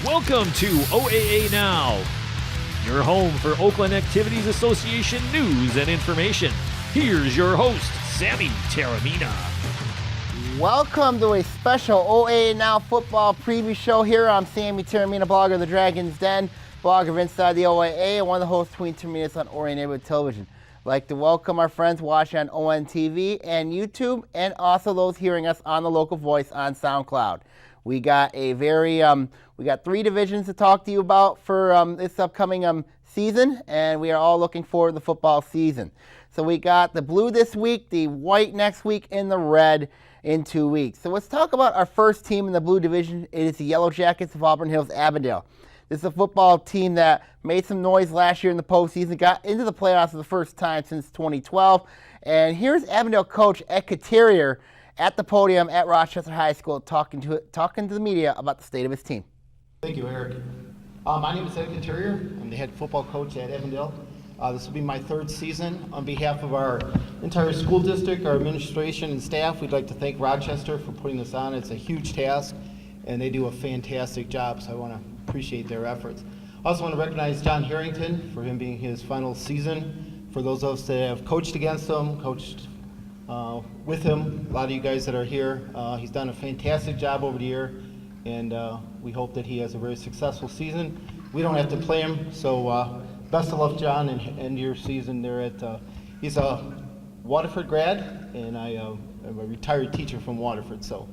Welcome to OAA Now, your home for Oakland Activities Association news and information. Here's your host, Sammy Taramina. Welcome to a special OAA Now football preview show here. I'm Sammy Taramina, blogger of the Dragon's Den, blogger of Inside the OAA, and one of the hosts between 2 minutes on Orion Neighborhood Television. I'd like to welcome our friends watching on ON TV and YouTube, and also those hearing us on the local voice on SoundCloud. We got we got 3 divisions to talk to you about for this upcoming season, and we are all looking forward to the football season. So we got the blue this week, the white next week, and the red in 2 weeks. So let's talk about our first team in the blue division. It is the Yellow Jackets of Auburn Hills, Avondale. This is a football team that made some noise last year in the postseason, got into the playoffs for the first time since 2012. And here's Avondale coach Ed Couturier at the podium at Rochester High School talking to the media about the state of his team. Thank you, Eric. My name is Ed Couturier. I'm the head football coach at Avondale. This will be my 3rd season. On behalf of our entire school district, our administration and staff, we'd like to thank Rochester for putting this on. It's a huge task, and they do a fantastic job, so I want to appreciate their efforts. I also want to recognize John Harrington for him being his final season. For those of us that have coached against him, coached with him, a lot of you guys that are here, he's done a fantastic job over the year, and we hope that he has a very successful season. We don't have to play him, so best of luck, John, and end your season there at, he's a Waterford grad, and I am a retired teacher from Waterford, so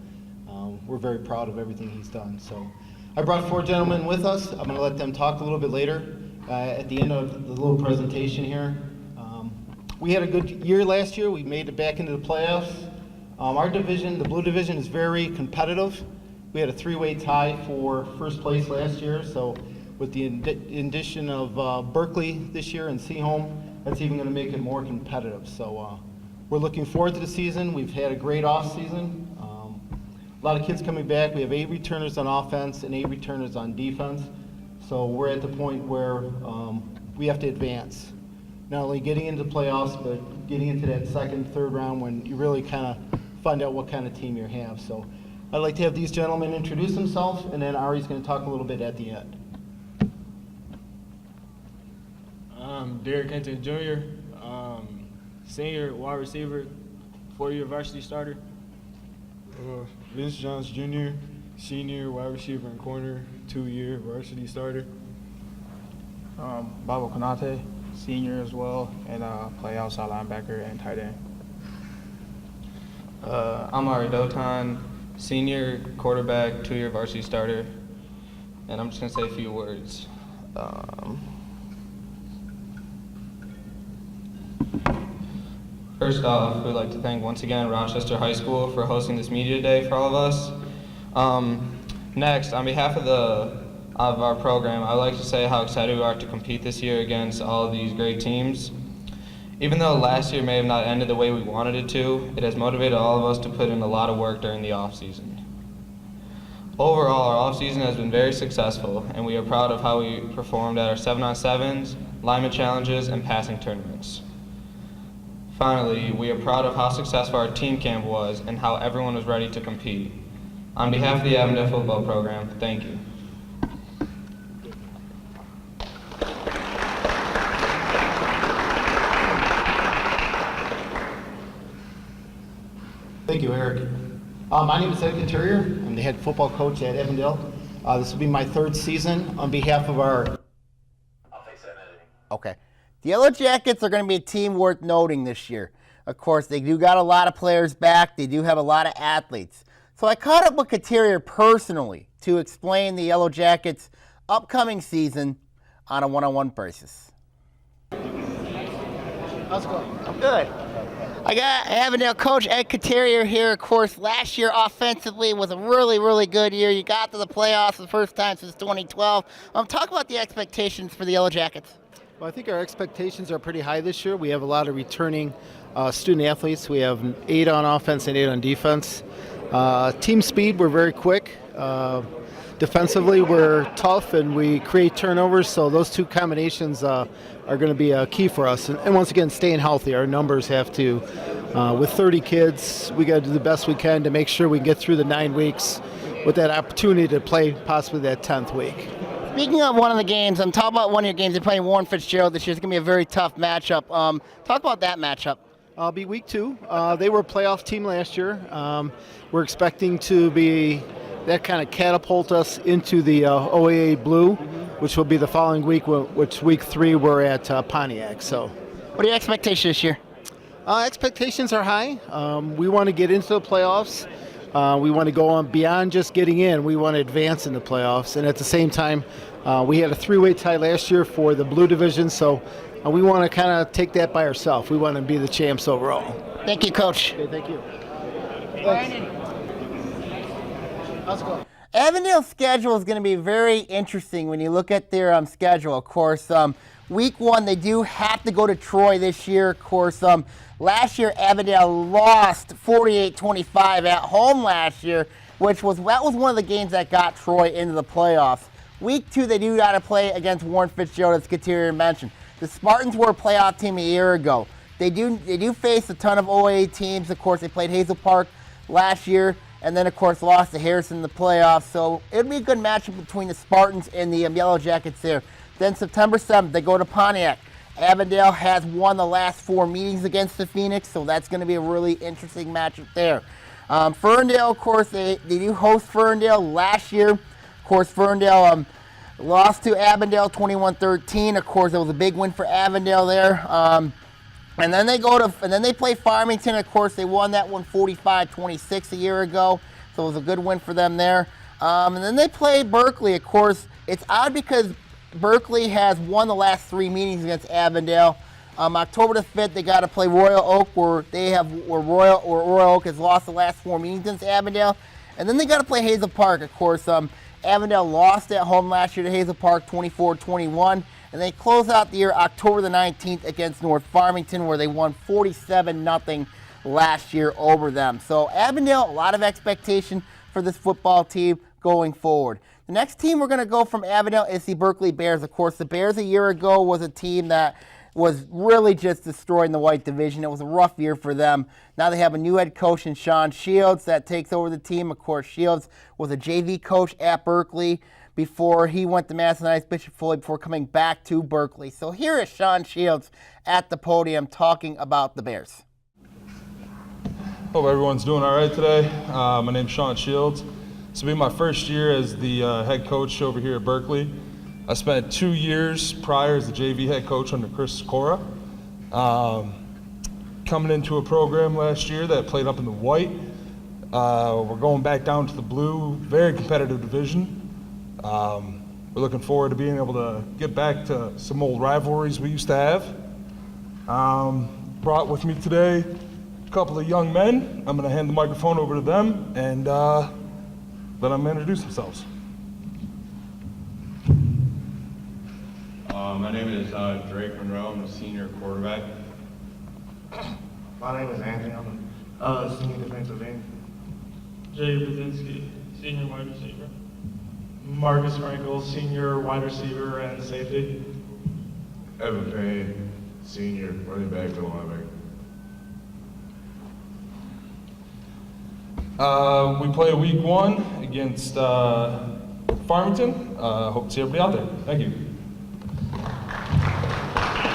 we're very proud of everything he's done. So I brought 4 gentlemen with us. I'm going to let them talk a little bit later at the end of the little presentation here. We had a good year last year. We made it back into the playoffs. Our division, the blue division, is very competitive. We had a 3-way tie for first place last year, so with the addition of Berkeley this year and Seaholm, that's even going to make it more competitive. So we're looking forward to the season. We've had a great off season. A lot of kids coming back. We have 8 returners on offense and 8 returners on defense. So we're at the point where we have to advance. Not only getting into the playoffs, but getting into that 2nd, 3rd round when you really kind of find out what kind of team you have. So I'd like to have these gentlemen introduce themselves, and then Ari's going to talk a little bit at the end. I'm Derek Hinton Jr., senior wide receiver, 4-year varsity starter. Vince Johns Jr., senior wide receiver and corner, 2-year varsity starter. Babo Konate, senior as well, and play outside linebacker and tight end. I'm Ari Dotan, senior quarterback, 2-year varsity starter, and I'm just going to say a few words. First off, we'd like to thank once again Rochester High School for hosting this media day for all of us. Next, on behalf of our program, I'd like to say how excited we are to compete this year against all of these great teams. Even though last year may have not ended the way we wanted it to, it has motivated all of us to put in a lot of work during the off-season. Overall, our off-season has been very successful, and we are proud of how we performed at our 7-on-7s, lineman challenges, and passing tournaments. Finally, we are proud of how successful our team camp was and how everyone was ready to compete. On behalf of the Avondale football program, thank you. Thank you, Eric. My name is Ed Couturier. I'm the head football coach at Avondale. This will be my 3rd season. On behalf of our... I'll fix that editing. Okay. The Yellow Jackets are going to be a team worth noting this year. Of course, they do got a lot of players back. They do have a lot of athletes. So I caught up with Couturier personally to explain the Yellow Jackets' upcoming season on a one-on-one basis. How's it going? I'm good. I got Avondale coach Ed Couturier here. Of course, last year offensively was a really, really good year. You got to the playoffs for the first time since 2012. Talk about the expectations for the Yellow Jackets. Well, I think our expectations are pretty high this year. We have a lot of returning student athletes. We have 8 on offense and 8 on defense. Team speed, we're very quick. Defensively, we're tough and we create turnovers, so those 2 combinations are going to be key for us. And once again, staying healthy. Our numbers have to, with 30 kids, we got to do the best we can to make sure we get through the 9 weeks with that opportunity to play possibly that 10th week. Speaking of one of the games, talk about one of your games. They're playing Warren Fitzgerald this year. It's going to be a very tough matchup. Talk about that matchup. It'll be week 2. They were a playoff team last year. We're expecting to be that kind of catapult us into the OAA Blue, which will be the following week, which week 3 we're at Pontiac. So, what are your expectations this year? Expectations are high. We want to get into the playoffs. We want to go on beyond just getting in. We want to advance in the playoffs. And at the same time, we had a 3-way tie last year for the Blue Division, so we want to kind of take that by ourselves. We want to be the champs overall. Thank you, Coach. Okay, thank you. Let's go. Avondale's schedule is going to be very interesting when you look at their schedule. Of course, week 1, they do have to go to Troy this year. Of course, last year Avondale lost 48-25 at home last year, that was one of the games that got Troy into the playoffs. Week 2, they do got to play against Warren Fitzgerald, as Katerian mentioned. The Spartans were a playoff team a year ago. They do face a ton of OAA teams. Of course, they played Hazel Park last year, and then, of course, lost to Harrison in the playoffs. So it'll be a good matchup between the Spartans and the Yellow Jackets there. Then September 7th, they go to Pontiac. Avondale has won the last 4 meetings against the Phoenix, so that's going to be a really interesting matchup there. Ferndale, of course, they do host Ferndale last year. Of course, Ferndale lost to Avondale 21-13. Of course, it was a big win for Avondale there. And then they play Farmington. Of course, they won that one 45-26 a year ago, so it was a good win for them there. And then they play Berkeley. Of course, it's odd because Berkeley has won the last 3 meetings against Avondale. October the 5th, they got to play Royal Oak, where Royal Oak has lost the last 4 meetings against Avondale. And then they got to play Hazel Park. Of course, Avondale lost at home last year to Hazel Park 24-21. And they close out the year October the 19th against North Farmington, where they won 47-0 last year over them. So Avondale, a lot of expectation for this football team going forward. The next team we're going to go from Avondale is the Berkeley Bears. Of course, the Bears a year ago was a team that was really just destroying the white division. It was a rough year for them. Now they have a new head coach in Sean Shields that takes over the team. Of course, Shields was a JV coach at Berkeley before he went to Madison Heights Bishop Foley before coming back to Berkeley. So here is Sean Shields at the podium talking about the Bears. Hope everyone's doing all right today. My name's Sean Shields. This will be my first year as the head coach over here at Berkeley. I spent 2 years prior as the JV head coach under Chris Cora. Coming into a program last year that played up in the white. We're going back down to the blue, very competitive division. We're looking forward to being able to get back to some old rivalries we used to have. Brought with me today a couple of young men. I'm going to hand the microphone over to them and let them introduce themselves. My name is Drake Monroe. I'm a senior quarterback. My name is Anthony. I'm a senior defensive end. Jay Brzezinski, senior wide receiver. Marcus Frankel, senior wide receiver and safety. Evan Payne, senior running back and linebacker. We play week 1 against Farmington. Hope to see everybody out there. Thank you.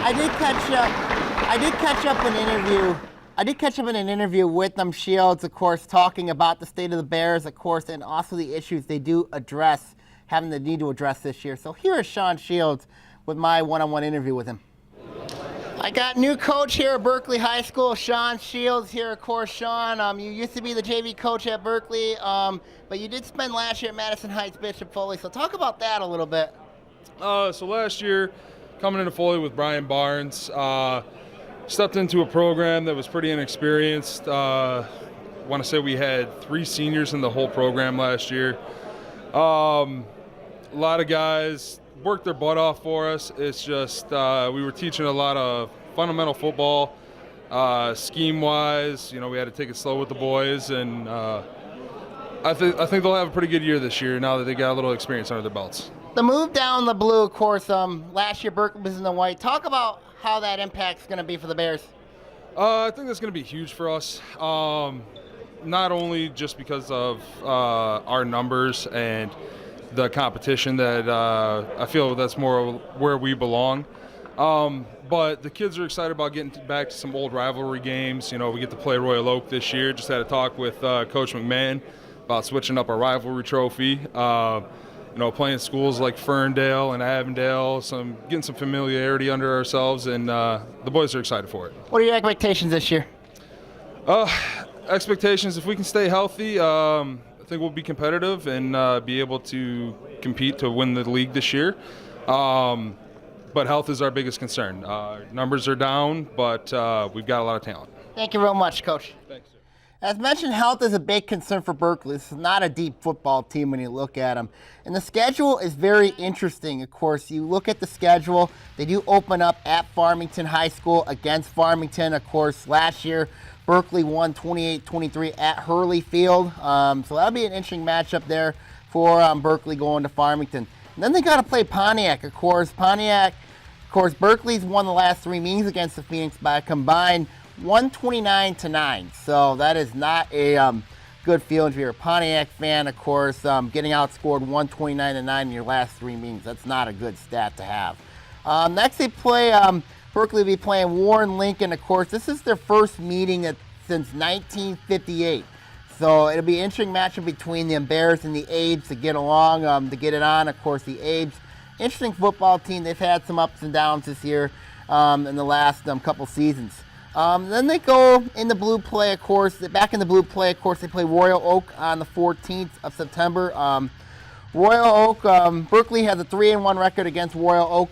I did catch up in an interview with Shields, of course, talking about the state of the Bears, of course, and also the issues they do address, having the need to address this year. So here is Sean Shields with my one-on-one interview with him. I got new coach here at Berkeley High School, Sean Shields here. Of course, Sean, you used to be the JV coach at Berkeley, but you did spend last year at Madison Heights Bishop Foley. So talk about that a little bit. So last year, coming into Foley with Brian Barnes, stepped into a program that was pretty inexperienced. I want to say we had 3 seniors in the whole program last year. A lot of guys worked their butt off for us. It's just we were teaching a lot of fundamental football, scheme-wise. You know, we had to take it slow with the boys, and I think they'll have a pretty good year this year now that they got a little experience under their belts. The move down the blue, of course, last year Berkeley was in the white. Talk about how that impact's going to be for the Bears. I think that's going to be huge for us. not only just because of our numbers and the competition that I feel that's more where we belong. But the kids are excited about getting back to some old rivalry games. We get to play Royal Oak this year. Just had a talk with Coach McMahon about switching up our rivalry trophy. Playing schools like Ferndale and Avondale, getting some familiarity under ourselves, and the boys are excited for it. What are your expectations this year? Expectations, if we can stay healthy, I think we'll be competitive and be able to compete to win the league this year. But health is our biggest concern. Numbers are down, but we've got a lot of talent. Thank you very much, Coach. Thanks, sir. As mentioned, health is a big concern for Berkeley. This is not a deep football team when you look at them. And the schedule is very interesting. Of course, you look at the schedule. They do open up at Farmington High School against Farmington. Of course, last year, Berkeley won 28-23 at Hurley Field. So that'll be an interesting matchup there for Berkeley going to Farmington. And then they got to play Pontiac, of course. Berkeley's won the last 3 meetings against the Phoenix by a combined 129-9. So that is not a good feeling if you're a Pontiac fan, of course. Getting outscored 129-9 in your last 3 meetings, that's not a good stat to have. Next they play, Berkeley will be playing Warren Lincoln, of course. This is their first meeting since 1958. So it'll be an interesting matchup between the Bears and the Abes to get along, to get it on. Of course, the Abes, interesting football team. They've had some ups and downs this year in the last couple seasons. Then they go in the blue play, of course. Back in the blue play, of course, they play Royal Oak on the 14th of September. Royal Oak, Berkeley has a 3-1 record against Royal Oak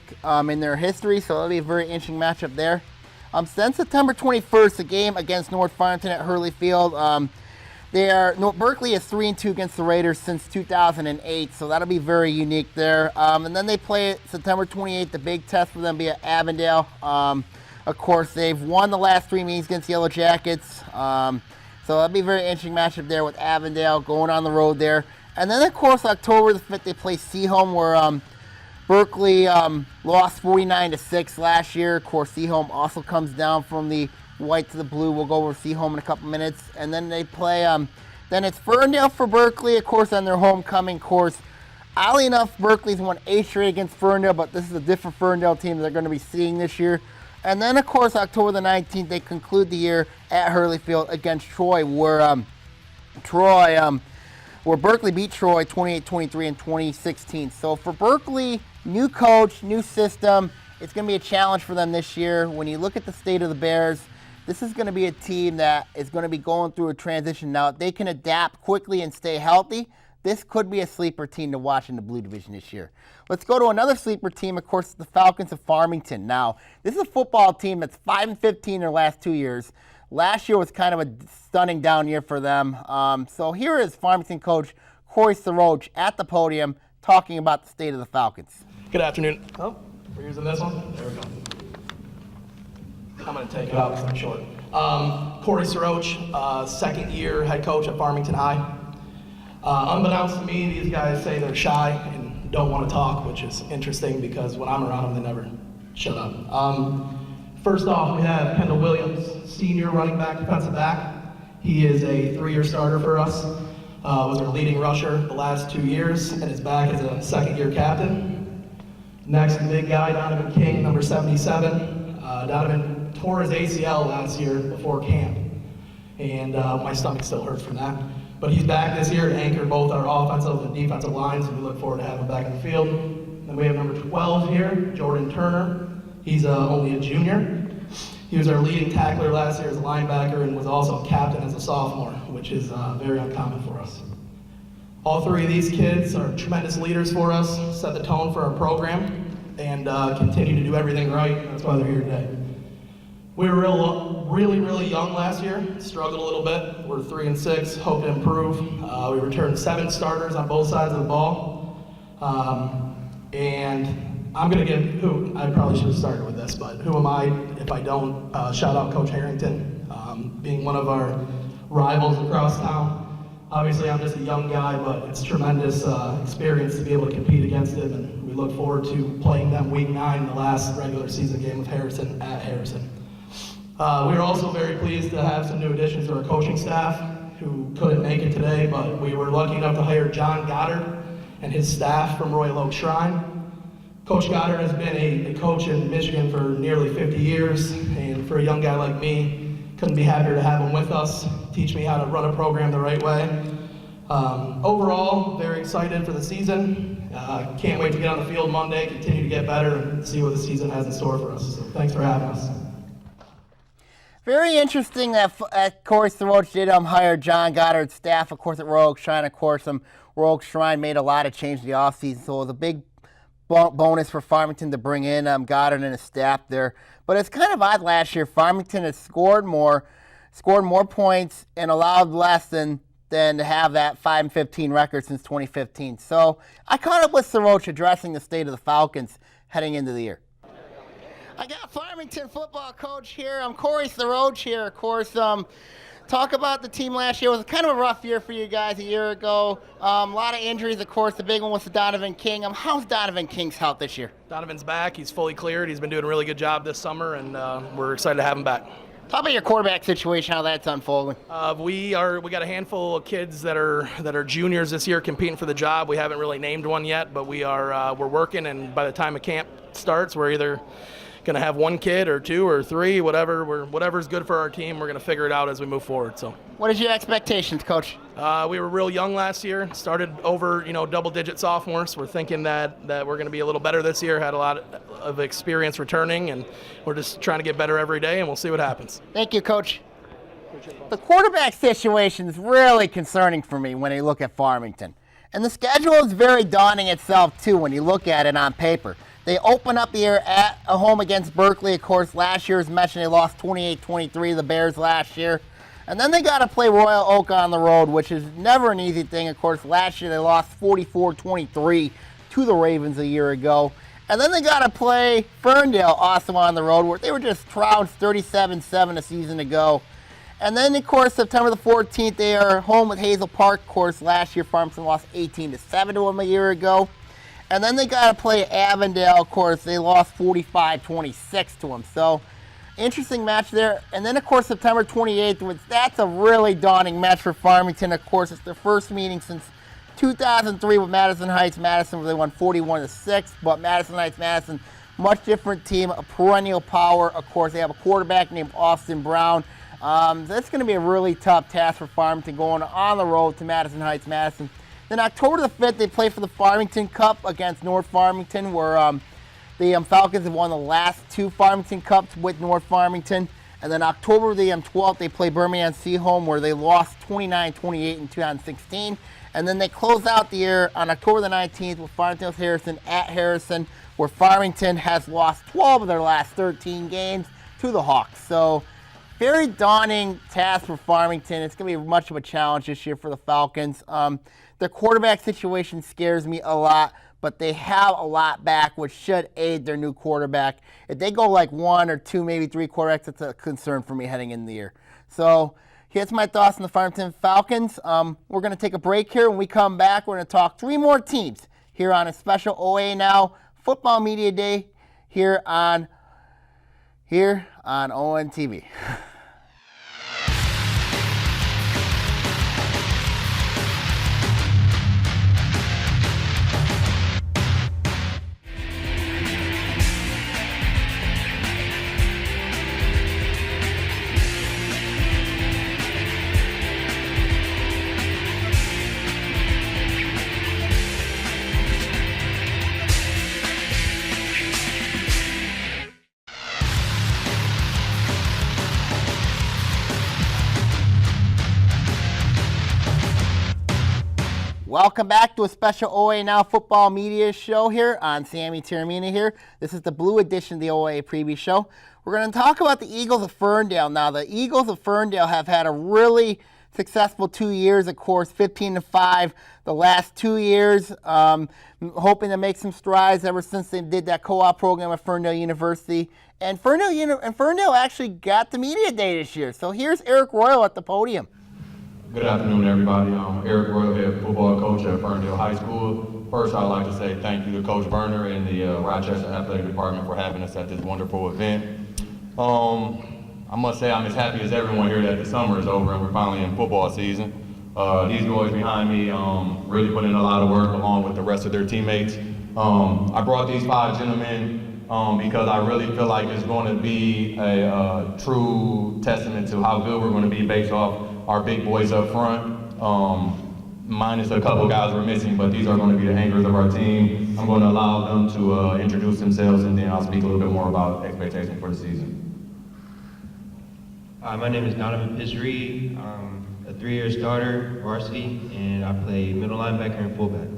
in their history, so it'll be a very interesting matchup there. Then September 21st, a game against North Farmington at Hurley Field. Berkeley is 3-2 against the Raiders since 2008, so that'll be very unique there. And then they play September 28th, the big test for them will be at Avondale. Of course, they've won the last 3 meetings against Yellow Jackets, so that'll be a very interesting matchup there with Avondale going on the road there. And then, of course, October the 5th, they play Seaholm, where Berkeley lost 49-6 last year. Of course, Seaholm also comes down from the white to the blue. We'll go over Seaholm in a couple minutes. And then they play, then it's Ferndale for Berkeley, of course, on their homecoming course. Oddly enough, Berkeley's won 8 straight against Ferndale, but this is a different Ferndale team they're going to be seeing this year. And then, of course, October the 19th, they conclude the year at Hurley Field against Troy, where Berkeley beat Troy 28-23 in 2016. So for Berkeley, new coach, new system. It's going to be a challenge for them this year. When you look at the state of the Bears, this is going to be a team that is going to be going through a transition. Now, if they can adapt quickly and stay healthy, this could be a sleeper team to watch in the Blue Division this year. Let's go to another sleeper team, of course, the Falcons of Farmington. Now, this is a football team that's 5-15 in their last 2 years. Last year was kind of a stunning down year for them. So here is Farmington coach Corey Saroch at the podium talking about the state of the Falcons. Good afternoon. Oh, we're using this one? There we go. I'm going to take it out because I'm short. Corey Saroch, second year head coach at Farmington High. Unbeknownst to me, these guys say they're shy and don't want to talk, which is interesting because when I'm around them, they never shut up. First off, we have Kendall Williams, senior running back, defensive back. He is a 3-year starter for us. Was our leading rusher the last 2 years and is back as a second-year captain. Next, big guy, Donovan King, number 77. Donovan tore his ACL last year before camp, and my stomach still hurts from that. But he's back this year to anchor both our offensive and defensive lines, and we look forward to having him back in the field. Then we have number 12 here, Jordan Turner. He's only a junior. He was our leading tackler last year as a linebacker and was also captain as a sophomore, which is very uncommon for us. All 3 of these kids are tremendous leaders for us, set the tone for our program, and continue to do everything right. That's why they're here today. We were really young last year, struggled a little bit. We're 3-6, hope to improve. We returned 7 starters on both sides of the ball. And I'm going to give, I probably should have started with this, but who am I if I don't shout out Coach Harrington, being one of our rivals across town. Obviously, I'm just a young guy, but it's tremendous experience to be able to compete against him, and we look forward to playing them week 9, the last regular season game with Harrison at Harrison. We are also very pleased to have some new additions to our coaching staff. who couldn't make it today, but we were lucky enough to hire John Goddard and his staff from Royal Oak Shrine. Coach Goddard has been a coach in Michigan for nearly 50 years, and for a young guy like me, couldn't be happier to have him with us, teach me how to run a program the right way. Overall, very excited for the season. Can't wait to get on the field Monday, continue to get better, and see what the season has in store for us. So thanks for having us. Very interesting that Corey Soroch did hire John Goddard's staff, of course, at Royal Oak Shrine. Of course, Royal Oak Shrine made a lot of change in the offseason, so it was a big bonus for Farmington to bring in Goddard and his staff there. But it's kind of odd last year. Farmington has scored more points and allowed less than to have that 5-15 record since 2015. So I caught up with Soroch addressing the state of the Falcons heading into the year. I got Farmington football coach here. I'm Corey Soroch here, of course. Talk about the team last year. It was kind of a rough year for you guys a year ago. A lot of injuries, of course. The big one was to Donovan King. How's Donovan King's health this year? Donovan's back. He's fully cleared. He's been doing a really good job this summer, and we're excited to have him back. Talk about your quarterback situation, how that's unfolding. We got a handful of kids that are juniors this year competing for the job. We haven't really named one yet, but we're working, and by the time a camp starts, we're either going to have one kid or two or three, whatever's good for our team. We're going to figure it out as we move forward. So, what is your expectations, Coach? We were real young last year. Started over, double-digit sophomores. We're thinking that we're going to be a little better this year. Had a lot of experience returning, and we're just trying to get better every day, and we'll see what happens. Thank you, Coach. The quarterback situation is really concerning for me when you look at Farmington. And the schedule is very daunting itself, too, when you look at it on paper. They open up the year at a home against Berkeley. Of course, last year, as mentioned, they lost 28-23, the Bears last year. And then they got to play Royal Oak on the road, which is never an easy thing. Of course, last year they lost 44-23 to the Ravens a year ago. And then they got to play Ferndale also on the road, where they were just trounced 37-7 a season ago. And then, of course, September the 14th, they are home with Hazel Park. Of course, last year, Farmington lost 18-7 to them a year ago. And then they got to play Avondale. Of course, they lost 45-26 to them. So, interesting match there. And then, of course, September 28th, that's a really daunting match for Farmington. Of course, it's their first meeting since 2003 with Madison Heights. Madison, where they won 41-6. But Madison Heights, Madison, much different team, a perennial power. Of course, they have a quarterback named Austin Brown. That's going to be a really tough task for Farmington going on the road to Madison Heights, Madison. Then October the 5th, they play for the Farmington Cup against North Farmington, where the Falcons have won the last two Farmington Cups with North Farmington. And then October the 12th, they play Birmingham Seaholm, where they lost 29-28 in 2016. And then they close out the year on October the 19th with Farmington Harrison at Harrison, where Farmington has lost 12 of their last 13 games to the Hawks. So, very daunting task for Farmington. It's going to be much of a challenge this year for the Falcons. Their quarterback situation scares me a lot, but they have a lot back, which should aid their new quarterback. If they go like one or two, maybe three quarterbacks, that's a concern for me heading into the year. So here's my thoughts on the Farmington Falcons. We're going to take a break here. When we come back, we're going to talk three more teams here on a special OA Now Football Media Day here on ONTV. Welcome back to a special OA Now Football Media Show here on Sammy Taramina here. This is the Blue Edition of the OA Preview Show. We're going to talk about the Eagles of Ferndale. Now, the Eagles of Ferndale have had a really successful 2 years, of course, 15-5 the last 2 years. Hoping to make some strides ever since they did that co-op program at Ferndale University. And Ferndale actually got the media day this year. So here's Eric Royal at the podium. Good afternoon, everybody. I'm Eric Royal, head football coach at Ferndale High School. First, I'd like to say thank you to Coach Berner and the Rochester Athletic Department for having us at this wonderful event. I must say I'm as happy as everyone here that the summer is over and we're finally in football season. These boys behind me really put in a lot of work along with the rest of their teammates. I brought these 5 gentlemen because I really feel like it's going to be a true testament to how good we're going to be based off our big boys up front. Minus a couple guys we're missing, but these are going to be the anchors of our team. I'm going to allow them to introduce themselves, and then I'll speak a little bit more about expectations for the season. My name is Donovan Pizzery. I'm a 3-year starter, varsity, and I play middle linebacker and fullback.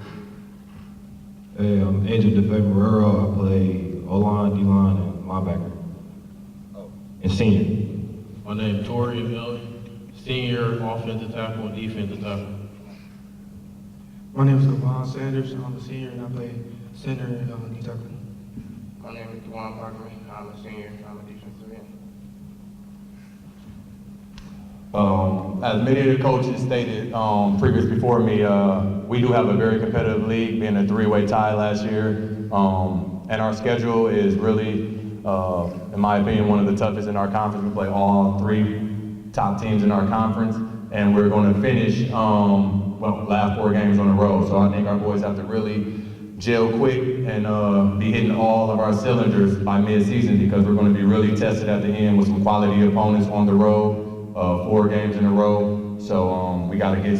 Hey, I'm Angel DeFavorero. I play O-line, D-line, and linebacker. And senior. My name is Tori Ellie, senior offensive tackle and defensive tackle. My name is Kevon Sanders. I'm a senior and I play center and D tackle. My name is Juwan Parker. I'm a senior. I'm a defensive end. As many of the coaches stated previous before me, we do have a very competitive league, being a 3-way tie last year. And our schedule is really, in my opinion, one of the toughest in our conference. We play all 3 top teams in our conference, and we're going to finish last 4 games on the road. So I think our boys have to really gel quick and be hitting all of our cylinders by mid-season, because we're going to be really tested at the end with some quality opponents on the road. 4 games in a row, so we got to get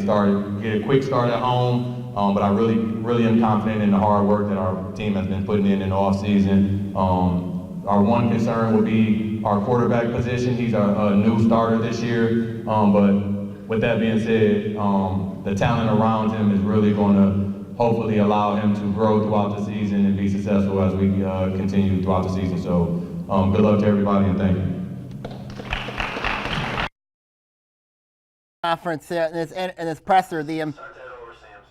a quick start at home. But I really am confident in the hard work that our team has been putting in the off season. Our one concern would be our quarterback position. He's a new starter this year, but with that being said, the talent around him is really going to hopefully allow him to grow throughout the season and be successful as we continue throughout the season. So good luck to everybody, and thank you. Conference in his presser,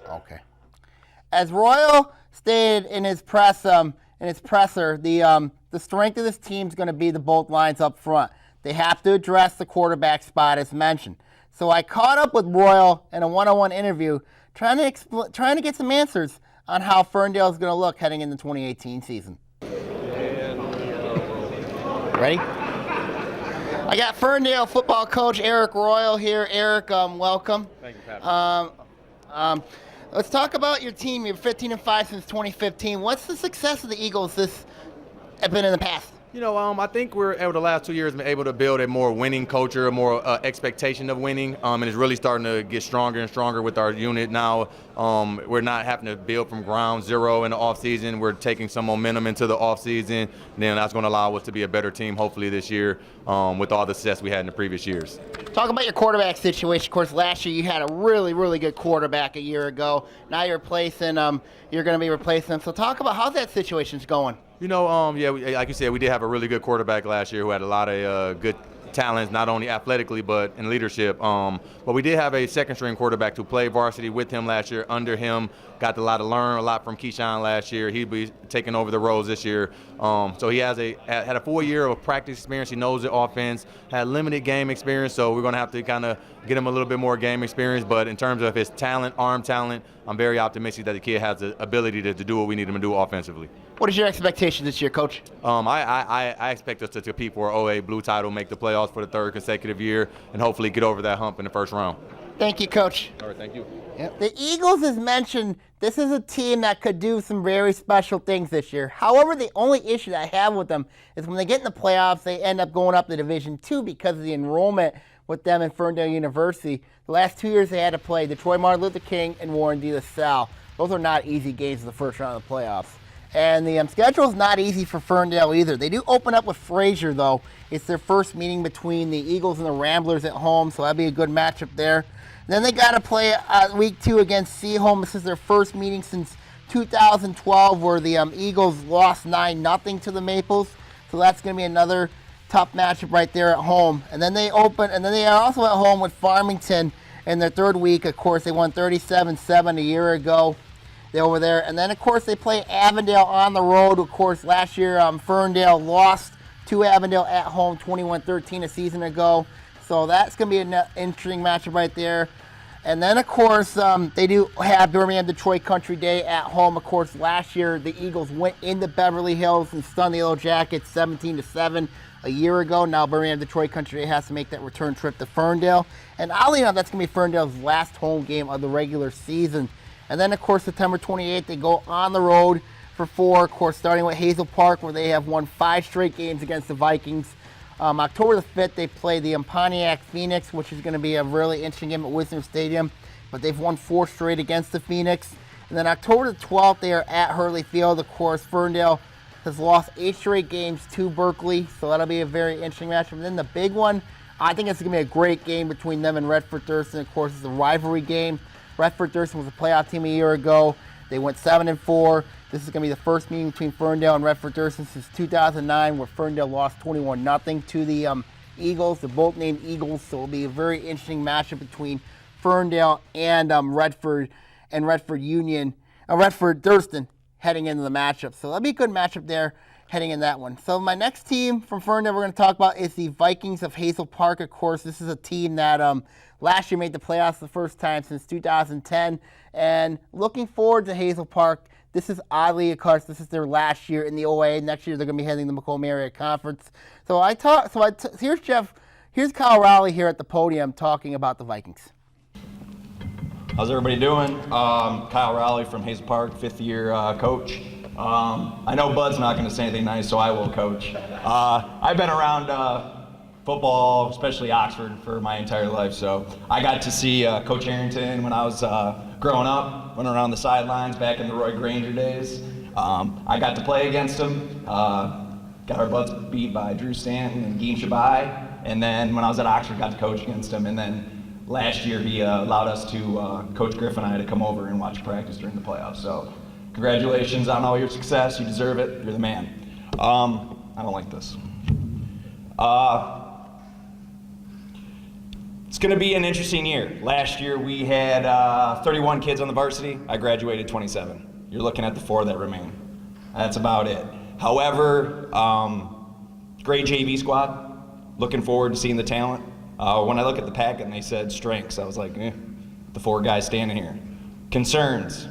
okay. As Royal stated in his presser, the strength of this team is going to be the both lines up front. They have to address the quarterback spot as mentioned. So I caught up with Royal in a one-on-one interview, trying to get some answers on how Ferndale is going to look heading into the 2018 season. Ready? I got Ferndale football coach Eric Royal here. Eric, welcome. Thank you, Pat. Let's talk about your team. You're 15-5 since 2015. What's the success of the Eagles have been in the past? You know, I think we're over the last 2 years been able to build a more winning culture, a more expectation of winning, and it's really starting to get stronger and stronger with our unit now. We're not having to build from ground zero in the offseason. We're taking some momentum into the offseason, and then that's going to allow us to be a better team hopefully this year with all the success we had in the previous years. Talk about your quarterback situation. Of course, last year you had a really, really good quarterback a year ago. Now you're going to be replacing him. So talk about how that situation's going. You know, like you said, we did have a really good quarterback last year who had a lot of good talents, not only athletically but in leadership. But we did have a second-string quarterback who played varsity with him last year. Under him, got to learn a lot from Keyshawn last year. He'll be taking over the roles this year. So he had a full year of practice experience. He knows the offense, had limited game experience, so we're going to have to kind of get him a little bit more game experience. But in terms of his talent, arm talent, I'm very optimistic that the kid has the ability to do what we need him to do offensively. What is your expectation this year, Coach? I expect us to compete for OAA Blue title, make the playoffs for the 3rd consecutive year, and hopefully get over that hump in the first round. Thank you, Coach. All right, thank you. Yep. The Eagles, as mentioned, this is a team that could do some very special things this year. However, the only issue that I have with them is when they get in the playoffs, they end up going up to Division II because of the enrollment with them in Ferndale University. The last 2 years they had to play Detroit Martin Luther King and Warren D. LaSalle. Those are not easy games in the first round of the playoffs. And the schedule is not easy for Ferndale either. They do open up with Fraser, though. It's their first meeting between the Eagles and the Ramblers at home, so that'll be a good matchup there. And then they got to play week 2 against Seaholm. This is their first meeting since 2012, where the Eagles lost 9-0 to the Maples. So that's going to be another tough matchup right there at home. And then they are also at home with Farmington in their 3rd week. Of course, they won 37-7 a year ago. They're over there. And then, of course, they play Avondale on the road. Of course, last year Ferndale lost to Avondale at home 21-13 a season ago. So that's going to be an interesting matchup right there. And then, of course, they do have Birmingham Detroit Country Day at home. Of course, last year the Eagles went into Beverly Hills and stunned the Yellow Jackets 17-7. a year ago. Now Birmingham Detroit Country Day has to make that return trip to Ferndale. And oddly enough, that's going to be Ferndale's last home game of the regular season. And then, of course, September 28th, they go on the road for 4, of course, starting with Hazel Park, where they have won 5 straight games against the Vikings. October the 5th, they play the Pontiac Phoenix, which is going to be a really interesting game at Wisner Stadium. But they've won 4 straight against the Phoenix. And then October the 12th, they are at Hurley Field. Of course, Ferndale has lost 8 straight games to Berkeley, so that'll be a very interesting matchup. And then the big one, I think it's going to be a great game between them and Redford Thurston. Of course, it's a rivalry game. Redford Thurston was a playoff team a year ago. They went 7-4. This is going to be the first meeting between Ferndale and Redford Thurston since 2009, where Ferndale lost 21-0 to the Eagles. They're both named Eagles, so it'll be a very interesting matchup between Ferndale and Redford Thurston heading into the matchup. So that'll be a good matchup there heading in that one. So my next team from Ferndale we're going to talk about is the Vikings of Hazel Park. Of course, this is a team that last year made the playoffs the first time since 2010. And looking forward to Hazel Park. This is oddly, of course, this is their last year in the OAA. Next year they're going to be heading the Macomb Area Conference. Here's Kyle Rowley here at the podium talking about the Vikings. How's everybody doing? Kyle Rowley from Hazel Park, 5th year coach. I know Bud's not going to say anything nice, so I will, coach. I've been around football, especially Oxford, for my entire life, so I got to see Coach Arrington when I was growing up, went around the sidelines back in the Roy Granger days. I got to play against him, got our butts beat by Drew Stanton and Geen Shabai, and then when I was at Oxford, got to coach against him, and then last year he allowed us to, Coach Griff and I, to come over and watch practice during the playoffs. So congratulations on all your success. You deserve it. You're the man. I don't like this. It's going to be an interesting year. Last year we had 31 kids on the varsity. I graduated 27. You're looking at the 4 that remain. That's about it. However, great JV squad. Looking forward to seeing the talent. When I look at the packet and they said strengths, I was like, the 4 guys standing here. Concerns.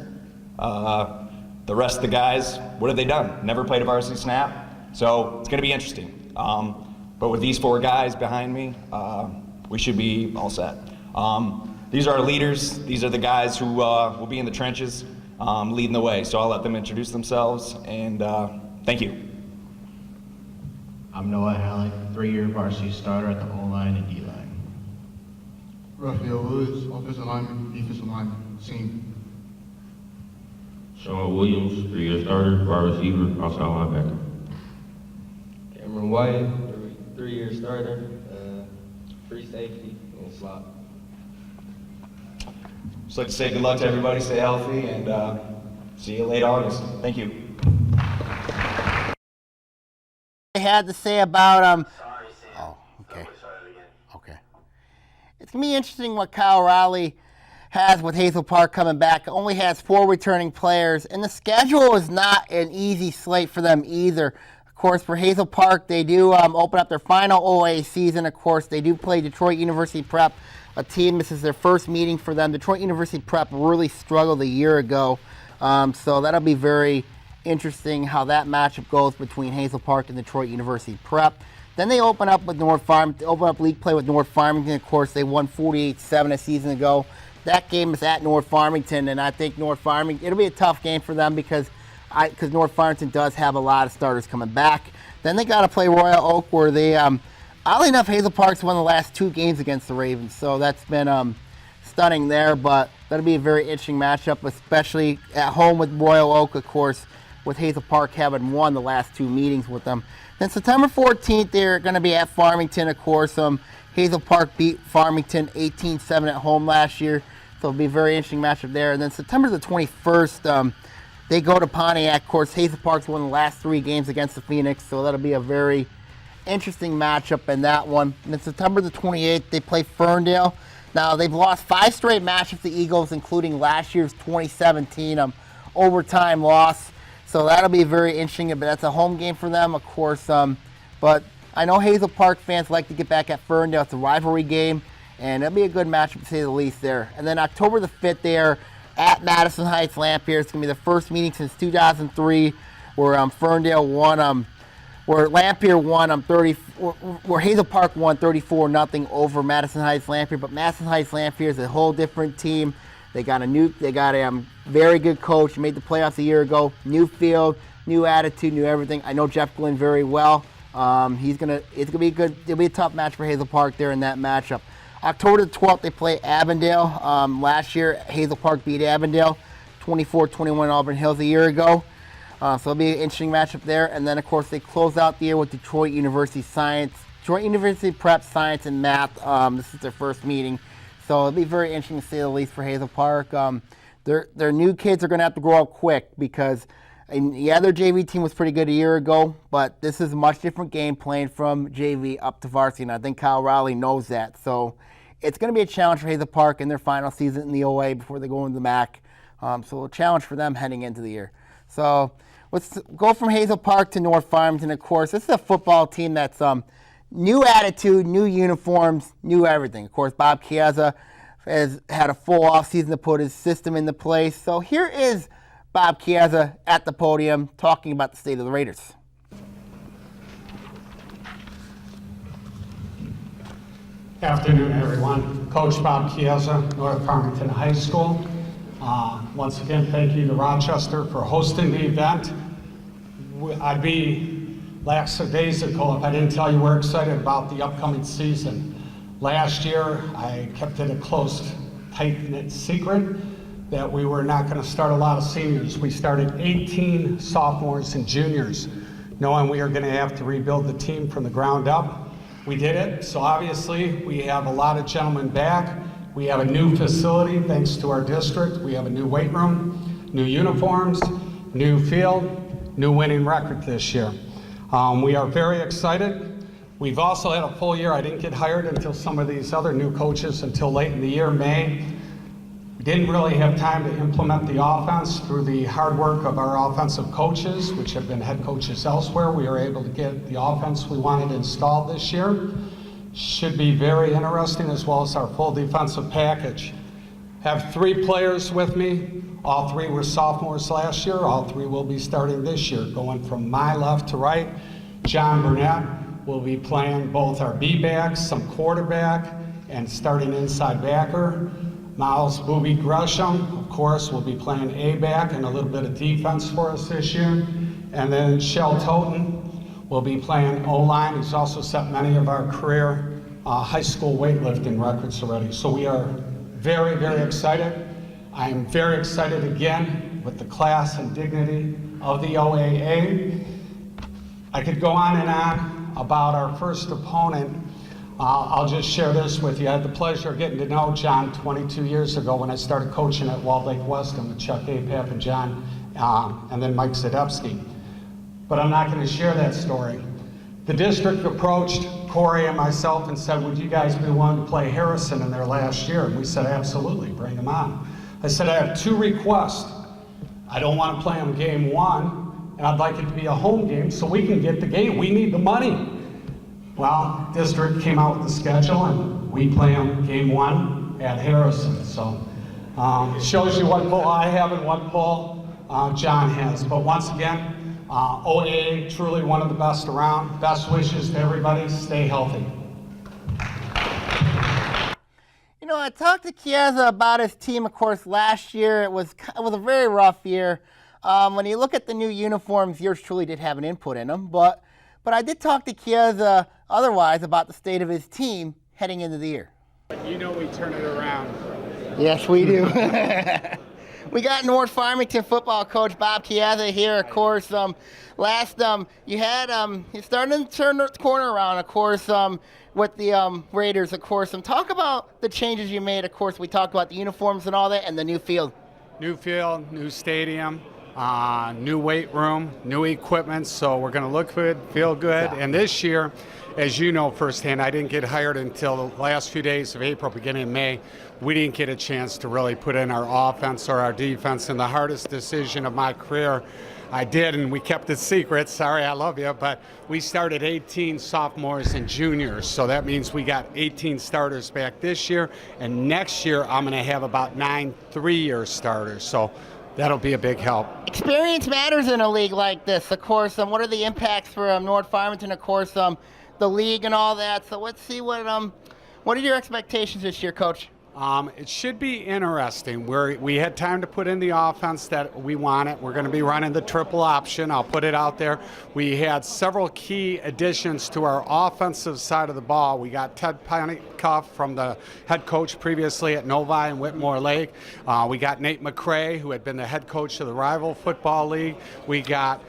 The rest of the guys, what have they done? Never played a varsity snap. So it's going to be interesting. But with these 4 guys behind me, we should be all set. These are our leaders. These are the guys who will be in the trenches leading the way. So I'll let them introduce themselves, and thank you. I'm Noah Halleck, 3-year varsity starter at the O-line and D-line. Raphael Woods, offensive lineman, defensive lineman, senior. Sean Williams, 3-year starter, wide receiver, outside linebacker. Cameron White, 3-year starter, free safety, and slot. Just like to say good luck to everybody, stay healthy, and see you late August. Thank you. I had to say about it's gonna be interesting what Kyle Rowley has with Hazel Park coming back. Only has 4 returning players, and the schedule is not an easy slate for them either. Of course, for Hazel Park, they do open up their final OAA season. Of course, they do play Detroit University Prep, a team. This is their first meeting for them. Detroit University Prep really struggled a year ago, so that'll be very interesting how that matchup goes between Hazel Park and Detroit University Prep. Then they open up with North Farmington, open up league play with North Farmington. Of course, they won 48-7 a season ago. That game is at North Farmington, and I think North Farmington, it'll be a tough game for them because North Farmington does have a lot of starters coming back. Then they got to play Royal Oak, where they, oddly enough, Hazel Park's won the last 2 games against the Ravens, so that's been stunning there, but that'll be a very interesting matchup, especially at home with Royal Oak, of course, with Hazel Park having won the last 2 meetings with them. Then September 14th, they're going to be at Farmington, of course. Hazel Park beat Farmington 18-7 at home last year, so it'll be a very interesting matchup there. And then September the 21st, they go to Pontiac. Of course, Hazel Park's won the last 3 games against the Phoenix, so that'll be a very interesting matchup in that one. And then September the 28th, they play Ferndale. Now, they've lost 5 straight matchups to Eagles, including last year's 2017 overtime loss. So that'll be very interesting, but that's a home game for them, of course. But I know Hazel Park fans like to get back at Ferndale. It's a rivalry game, and it'll be a good matchup to say the least there. And then October the 5th, they are at Madison Heights Lampier. It's going to be the first meeting since 2003 where Ferndale won where Lampier won where Hazel Park won 34-0 over Madison Heights Lampier, but Madison Heights Lampier is a whole different team. They got a very good coach, made the playoffs a year ago, new field, new attitude, new everything. I know Jeff Glynn very well. It's gonna be good. It'll be a tough match for Hazel Park there in that matchup. October the 12th, they play Avondale. Last year, Hazel Park beat Avondale 24-21 Auburn Hills a year ago. So it'll be an interesting matchup there. And then, of course, they close out the year with Detroit University Prep Science and Math. This is their first meeting. So it'll be very interesting to say the least for Hazel Park. Their new kids are going to have to grow up quick because, their JV team was pretty good a year ago, but this is a much different game playing from JV up to varsity, and I think Kyle Rowley knows that. So it's going to be a challenge for Hazel Park in their final season in the OA before they go into the MAC. So a challenge for them heading into the year. So let's go from Hazel Park to North Farmington. Of course, this is a football team that's new attitude, new uniforms, new everything. Of course, Bob Chiesa has had a full offseason to put his system into place. So here is Bob Chiesa at the podium talking about the state of the Raiders. Afternoon, everyone. Coach Bob Chiesa, North Farmington High School. Once again, thank you to Rochester for hosting the event. I'd be lackadaisical if I didn't tell you we're excited about the upcoming season. Last year, I kept it a close, tight-knit secret that we were not going to start a lot of seniors. We started 18 sophomores and juniors, knowing we were going to have to rebuild the team from the ground up. We did it, so obviously we have a lot of gentlemen back. We have a new facility thanks to our district. We have a new weight room, new uniforms, new field, new winning record this year. We are very excited. We've also had a full year. I didn't get hired until some of these other new coaches until late in the year, May. We didn't really have time to implement the offense through the hard work of our offensive coaches, which have been head coaches elsewhere. We were able to get the offense we wanted installed this year. Should be very interesting, as well as our full defensive package. Have 3 players with me. All 3 were sophomores last year. All 3 will be starting this year. Going from my left to right, John Burnett will be playing both our B-backs, some quarterback, and starting inside backer. Miles Booby Gresham, of course, will be playing A-back and a little bit of defense for us this year. And then Shell Toten will be playing O-line. He's also set many of our career high school weightlifting records already. So we are very, very excited. I am very excited again with the class and dignity of the OAA. I could go on and on about our first opponent. I'll just share this with you. I had the pleasure of getting to know John 22 years ago when I started coaching at Walled Lake Weston with Chuck Apap and John, and then Mike Zadepski. But I'm not going to share that story. The district approached Corey and myself and said, would you guys be willing to play Harrison in their last year? And we said, absolutely, bring them on. I said, I have 2 requests. I don't want to play them game 1, and I'd like it to be a home game so we can get the game. We need the money. Well, district came out with the schedule, and we play them game 1 at Harrison. So it shows you what pull I have and what pull John has. But once again, OAA, truly one of the best around. Best wishes to everybody. Stay healthy. You know, I talked to Chiesa about his team, of course, last year. It was a very rough year. When you look at the new uniforms, yours truly did have an input in them. But I did talk to Chiesa otherwise about the state of his team heading into the year. You know we turn it around. Yes, we do. We got North Farmington football coach Bob Chiesa here. Of course, you started to turn the corner around, of course, with the Raiders, of course. Talk about the changes you made. Of course, we talked about the uniforms and all that, and the new field. New field, new stadium, new weight room, new equipment. So we're going to look good, feel good. Yeah. And this year, as you know firsthand, I didn't get hired until the last few days of April, beginning of May. We didn't get a chance to really put in our offense or our defense. And the hardest decision of my career, I did, and we kept it secret. Sorry, I love you, but we started 18 sophomores and juniors. So that means we got 18 starters back this year. And next year, I'm going to have about 9 3-year starters. So that'll be a big help. Experience matters in a league like this, of course. What are the impacts for North Farmington, of course, the league and all that. So let's see what are your expectations this year, Coach? It should be interesting. We had time to put in the offense that we wanted. We're going to be running the triple option. I'll put it out there. We had several key additions to our offensive side of the ball. We got Ted Pennicuff from the head coach previously at Novi and Whitmore Lake. We got Nate McCrae, who had been the head coach of the rival football league. We got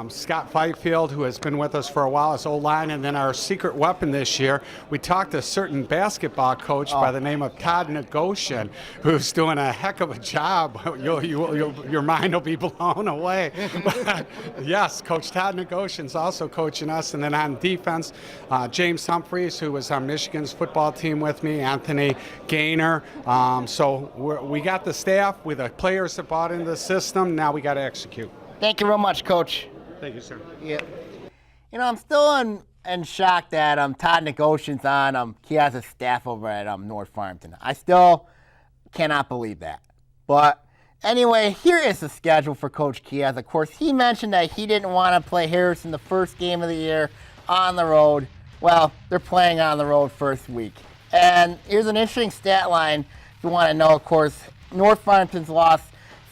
Scott Fifield, who has been with us for a while as O-line, and then our secret weapon this year, we talked to a certain basketball coach by the name of Todd Negocian, who's doing a heck of a job. Your mind will be blown away. Yes, Coach Todd Negocian's also coaching us. And then on defense, James Humphreys, who was on Michigan's football team with me, Anthony Gaynor. So we got the staff with the players that bought into the system. Now we got to execute. Thank you very much, Coach. Thank you, sir. Yeah. I'm still in shock that Todd Negocian's on he has a staff over at North Farmington. I still cannot believe that. But anyway, here is the schedule for Coach Chiaz. Of course, he mentioned that he didn't want to play Harrison the first game of the year on the road. Well, they're playing on the road first week. And here's an interesting stat line if you want to know, of course. North Farmington's lost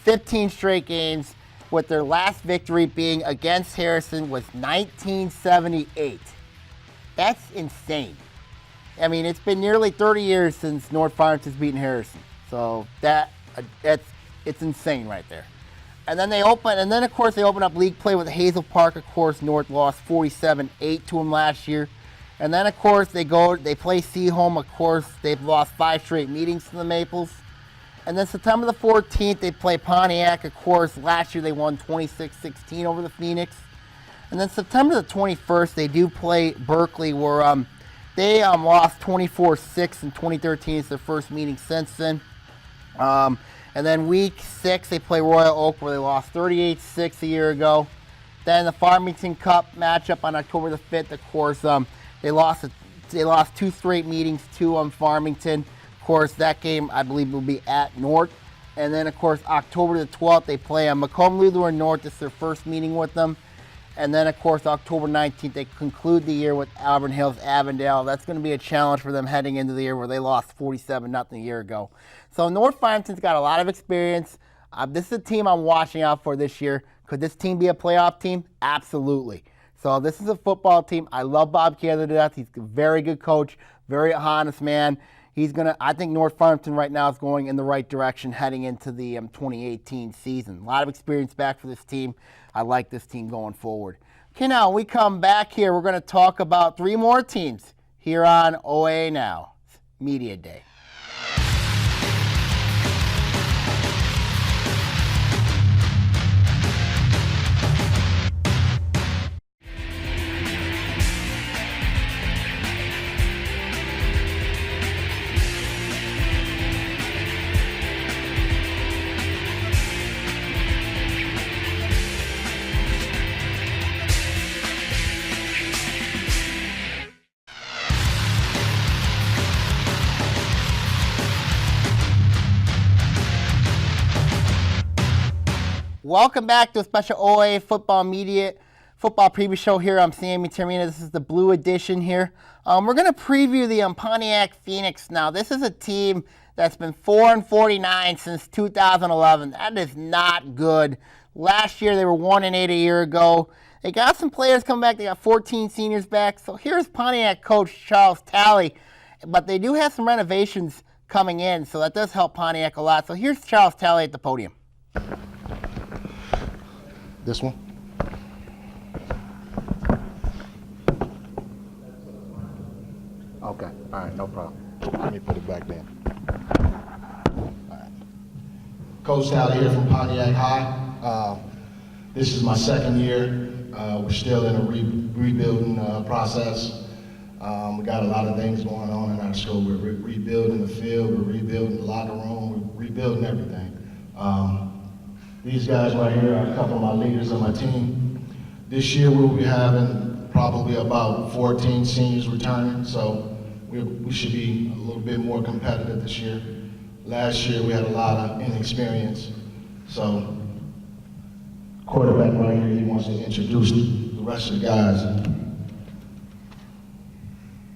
15 straight games, with their last victory being against Harrison was 1978. That's insane. I mean, it's been nearly 30 years since North Farmington's beaten Harrison. So it's insane right there. And then of course they open up league play with Hazel Park. Of course, North lost 47-8 to them last year. And then of course they play Seaholm. Of course, they've lost 5 straight meetings to the Maples. And then September the 14th, they play Pontiac. Of course, last year they won 26-16 over the Phoenix. And then September the 21st, they do play Berkeley, where they lost 24-6 in 2013. It's their first meeting since then. And then week 6, they play Royal Oak, where they lost 38-6 a year ago. Then the Farmington Cup matchup on October the 5th, of course, they lost 2 straight meetings to Farmington. Of course, that game, I believe, will be at North. And then, of course, October the 12th, they play Macomb Lutheran North. It's their first meeting with them. And then, of course, October 19th, they conclude the year with Auburn Hills Avondale. That's going to be a challenge for them heading into the year where they lost 47-0 a year ago. So North Farmington's got a lot of experience. This is a team I'm watching out for this year. Could this team be a playoff team? Absolutely. So this is a football team. I love Bob Chiesa to death. He's a very good coach, very honest man. I think North Farmington right now is going in the right direction heading into the 2018 season. A lot of experience back for this team. I like this team going forward. Okay, now we come back here. We're going to talk about 3 more teams here on OAA Now Media Day. Welcome back to a special OAA football preview show here. I'm Sammy Termina. This is the Blue Edition here. We're going to preview the Pontiac Phoenix now. This is a team that's been 4-49 since 2011. That is not good. Last year they were 1-8 a year ago. They got some players coming back. They got 14 seniors back. So here's Pontiac coach Charles Talley. But they do have some renovations coming in, so that does help Pontiac a lot. So here's Charles Talley at the podium. This one? Okay, all right, no problem. Let me put it back there. All right. Coach Talley here from Pontiac High. This is my second year. We're still in a rebuilding process. We got a lot of things going on in our school. We're rebuilding the field, we're rebuilding the locker room, we're rebuilding everything. These guys right here are a couple of my leaders on my team. This year we'll be having probably about 14 seniors returning, so we should be a little bit more competitive this year. Last year we had a lot of inexperience, So, quarterback right here, he wants to introduce the rest of the guys.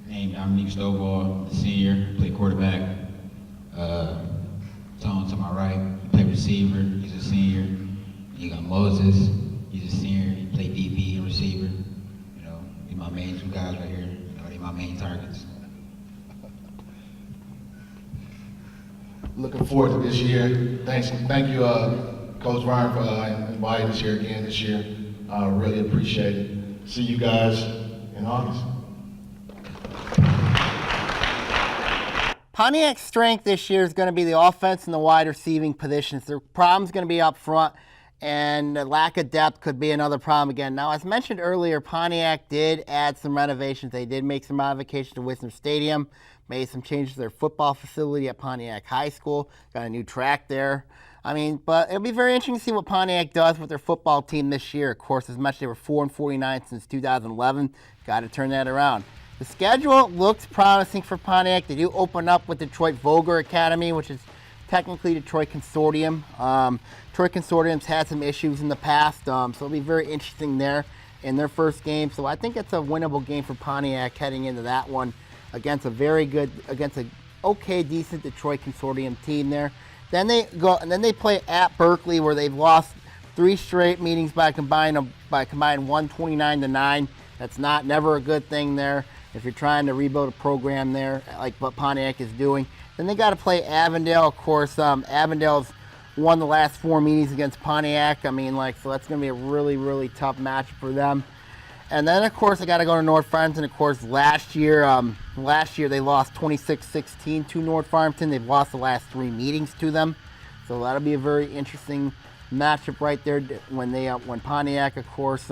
Named Dominique Stovall, the senior, play quarterback. Tone to my right, he play receiver, he's a senior. You got Moses, he's a senior, he play DB and receiver. You know, these my main two guys right here. You know, they're my main targets. Looking forward to this year. Thank you, Coach Ryan, for inviting us here again this year. I really appreciate it. See you guys in August. Pontiac's strength this year is going to be the offense and the wide receiving positions. Their problem's going to be up front, and the lack of depth could be another problem again. Now, as mentioned earlier, Pontiac did add some renovations. They did make some modifications to Wisner Stadium, made some changes to their football facility at Pontiac High School, got a new track there. I mean, but it'll be very interesting to see what Pontiac does with their football team this year. Of course, as much as they were 4-49 since 2011, got to turn that around. The schedule looks promising for Pontiac. They do open up with Detroit Vogler Academy, which is technically Detroit Consortium. Detroit Consortium's had some issues in the past, so it'll be very interesting there in their first game. So I think it's a winnable game for Pontiac heading into that one against a okay, decent Detroit Consortium team there. Then they play at Berkeley, where they've lost 3 straight meetings by combined 129-9. That's never a good thing there if you're trying to rebuild a program there, like what Pontiac is doing. Then they got to play Avondale. Of course, Avondale's won the last 4 meetings against Pontiac. I mean, so that's going to be a really, really tough match for them. And then, of course, I got to go to North Farmington. Of course, last year they lost 26-16 to North Farmington. They've lost the last 3 meetings to them. So that'll be a very interesting matchup right there when Pontiac, of course,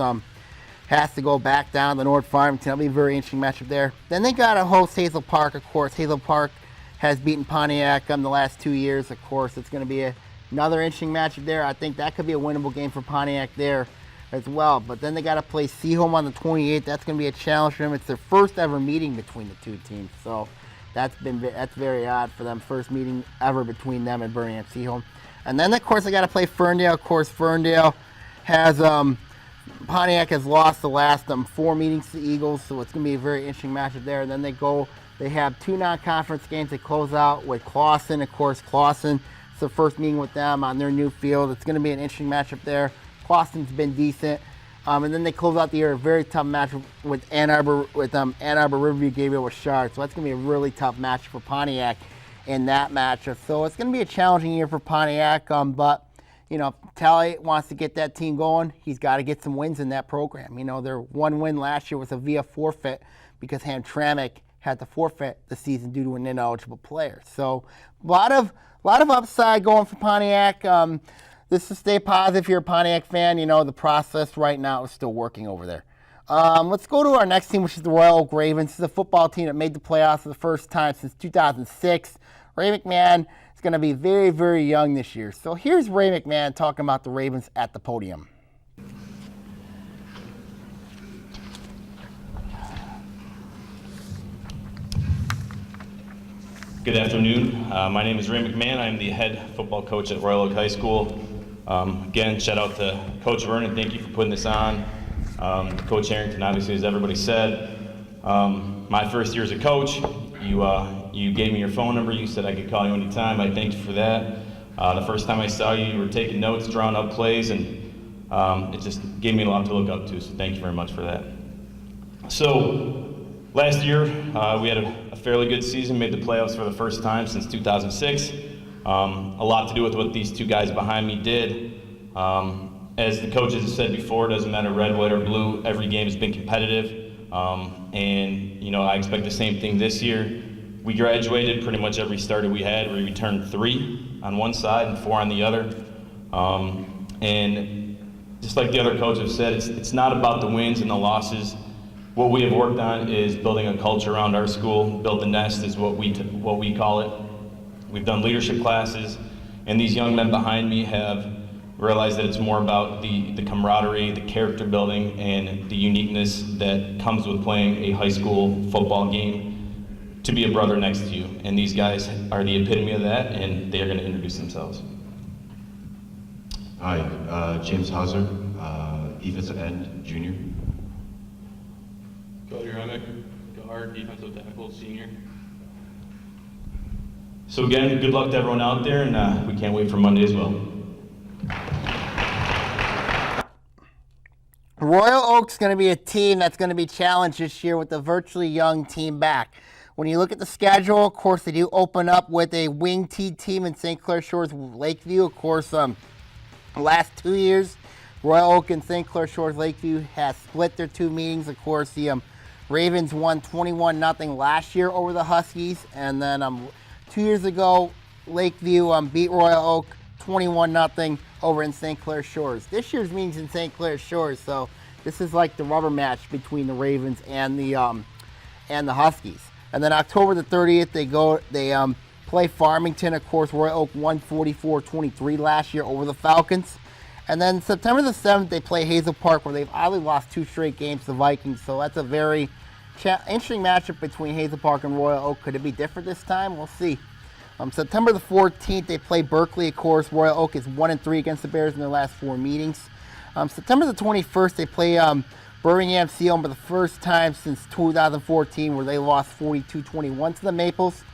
has to go back down to North Farmington. That'll be a very interesting matchup there. Then they got to host Hazel Park, of course. Hazel Park has beaten Pontiac the last 2 years. Of course, it's going to be another interesting matchup there. I think that could be a winnable game for Pontiac there as well. But then they got to play Seaholm on the 28th. That's going to be a challenge for them. It's their first ever meeting between the two teams. So that's very odd for them. First meeting ever between them and Birmingham Seaholm. And then, of course, they got to play Ferndale. Of course, Ferndale has Pontiac has lost the last 4 meetings to the Eagles, so it's going to be a very interesting matchup there. And then they have 2 non-conference games. They close out with Clawson. Of course, Clawson, it's the first meeting with them on their new field. It's going to be an interesting matchup there. Clawson's been decent. And then they close out the year, a very tough matchup with Ann Arbor Riverview Gabriel Richard. So that's going to be a really tough match for Pontiac in that matchup. So it's going to be a challenging year for Pontiac, but you know, if Talley wants to get that team going, he's got to get some wins in that program. You know, their 1 win last year was via forfeit because Hamtramck had to forfeit the season due to an ineligible player. So a lot of upside going for Pontiac. This is stay positive if you're a Pontiac fan. You know, the process right now is still working over there. Let's go to our next team, which is the Royal Oak Ravens. This is a football team that made the playoffs for the first time since 2006. Ray McMahon is going to be very, very young this year. So here's Ray McMahon talking about the Ravens at the podium. Good afternoon. My name is Ray McMahon. I'm the head football coach at Royal Oak High School. Again, shout out to Coach Vernon. Thank you for putting this on. Coach Harrington, obviously, as everybody said, my first year as a coach, you gave me your phone number. You said I could call you anytime. I thank you for that. The first time I saw you, you were taking notes, drawing up plays, and it just gave me a lot to look up to. So thank you very much for that. So last year, we had a fairly good season, made the playoffs for the first time since 2006. A lot to do with what these 2 guys behind me did. As the coaches have said before, it doesn't matter red, white, or blue. Every game has been competitive. And, you know, I expect the same thing this year. We graduated pretty much every starter we had. We returned 3 on one side and 4 on the other. And just like the other coaches have said, it's not about the wins and the losses. What we have worked on is building a culture around our school. Build the nest is what we call it. We've done leadership classes, and these young men behind me have realized that it's more about the camaraderie, the character building, and the uniqueness that comes with playing a high school football game, to be a brother next to you. And these guys are the epitome of that, and they are going to introduce themselves. Hi, James Hauser, defensive end, junior. Cody Remick, guard, defensive tackle, senior. So again, good luck to everyone out there, and we can't wait for Monday as well. Royal Oak's going to be a team that's going to be challenged this year with a virtually young team back. When you look at the schedule, of course, they do open up with a wing T team in St. Clair Shores, Lakeview. Of course, the last 2 years, Royal Oak and St. Clair Shores, Lakeview has split their two meetings. Of course, the Ravens won 21-0 last year over the Huskies, and then 2 years ago, Lakeview beat Royal Oak 21-0 over in St. Clair Shores. This year's meeting's in St. Clair Shores, so this is like the rubber match between the Ravens and the Huskies. And then October the 30th, they play Farmington. Of course, Royal Oak won 44-23 last year over the Falcons. And then September the 7th, they play Hazel Park, where they've oddly lost 2 straight games to the Vikings. So that's a very interesting matchup between Hazel Park and Royal Oak. Could it be different this time? We'll see. September the 14th, they play Berkeley. Of course, Royal Oak is 1-3 against the Bears in their last 4 meetings. September the 21st, they play Birmingham Seal for the first time since 2014, where they lost 42-21 to the Maples.